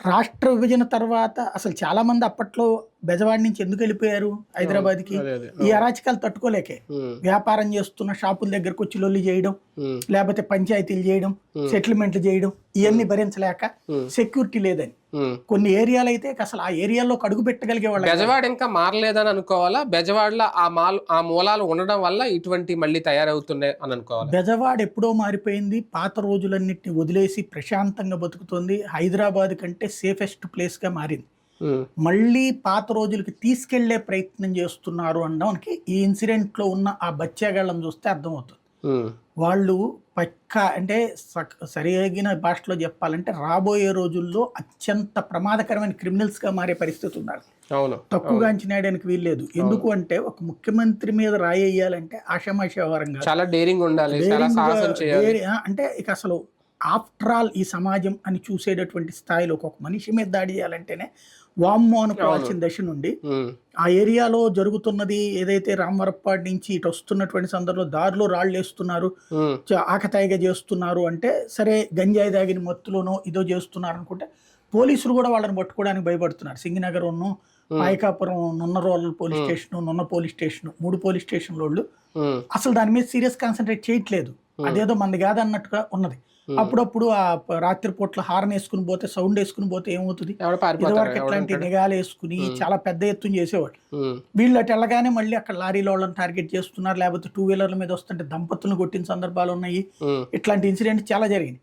రాష్ట్ర విభజన తర్వాత అసలు చాలా మంది అప్పట్లో బెజవాడ నుంచి ఎందుకు వెళ్ళిపోయారు హైదరాబాద్కి? అదే అదే ఈ అరాచకాలు తట్టుకోలేకే. వ్యాపారం చేస్తున్న షాపుల దగ్గరకు వచ్చి లొల్లి చేయడం, లేకపోతే పంచాయతీలు చేయడం, సెటిల్మెంట్లు చేయడం, ఇవన్నీ భరించలేక సెక్యూరిటీ లేదని కొన్ని ఏరియాలు అయితే అసలు ఆ ఏరియాలోకి అడుగు పెట్టగలిగే వాళ్ళు. బెజవాడ ఇంకా మారలేదని అనుకోవాలా? బెజవాడలో ఆ మూలాలు ఉండడం వల్ల ఇటువంటి మళ్ళీ తయారవుతున్నాయి అని అనుకోవాలా? బెజవాడ ఎప్పుడో మారిపోయింది. పాత రోజులన్నిటిని వదిలేసి ప్రశాంతంగా బతుకుతుంది. హైదరాబాద్ కంటే సేఫెస్ట్ ప్లేస్ గా మారింది. మళ్ళీ పాత రోజులకి తీసుకెళ్లే ప్రయత్నం చేస్తున్నారు అనడానికి ఈ ఇన్సిడెంట్ లో ఉన్న ఆ బచ్చాగాళ్ళని చూస్తే అర్థమవుతుంది. వాళ్ళు పక్కా అంటే సరిగిన భాషలో చెప్పాలంటే రాబోయే రోజుల్లో అత్యంత ప్రమాదకరమైన క్రిమినల్స్ గా మారే పరిస్థితి ఉన్నారు. తక్కువగా అంచనాయడానికి వీల్లేదు. ఎందుకు అంటే ఒక ముఖ్యమంత్రి మీద రాయేయాలంటే ఆషామాషి వ్యవహారంగా చాలా డేరింగ్ ఉండాలి, అంటే ఇక అసలు ఆఫ్టర్ ఆల్ ఈ సమాజం అని చూసేటటువంటి స్థాయిలో ఒక మనిషి మీద దాడి చేయాలంటేనే వామ్మో అనుకోవాల్సిన దశ నుండి ఆ ఏరియాలో జరుగుతున్నది ఏదైతే రామవరప్పాడు నుంచి ఇటు వస్తున్నటువంటి సందర్భంలో దారిలో రాళ్ళు వేస్తున్నారు, ఆకతాయిగా చేస్తున్నారు అంటే సరే గంజాయి దాగిన మత్తులోనో ఇదో చేస్తున్నారు అనుకుంటే పోలీసులు కూడా వాళ్ళని పట్టుకోవడానికి భయపడుతున్నారు. సింగనగర్ పాయకాపురం, నున్నరోల్ పోలీస్ స్టేషన్, నున్న పోలీస్ స్టేషన్, 3 పోలీస్ స్టేషన్ వాళ్ళు అసలు దాని మీద సీరియస్ కాన్సన్ట్రేట్ చేయట్లేదు. అదేదో మంది కాదన్నట్టుగా ఉన్నది. అప్పుడప్పుడు ఆ రాత్రిపూట్ల హార్న్ వేసుకుని పోతే, సౌండ్ వేసుకుని పోతే ఏమవుతుంది? ఇదివరకు ఇట్లాంటి నిఘాలు వేసుకుని చాలా పెద్ద ఎత్తున చేసేవాళ్ళు. వీళ్ళు అటు వెళ్ళగానే మళ్ళీ అక్కడ లారీలో వాళ్ళని టార్గెట్ చేస్తున్నారు, లేకపోతే 2 వీలర్ల మీద వస్తుంటే దంపతులను కొట్టిన సందర్భాలు ఉన్నాయి. ఇట్లాంటి ఇన్సిడెంట్ చాలా జరిగింది.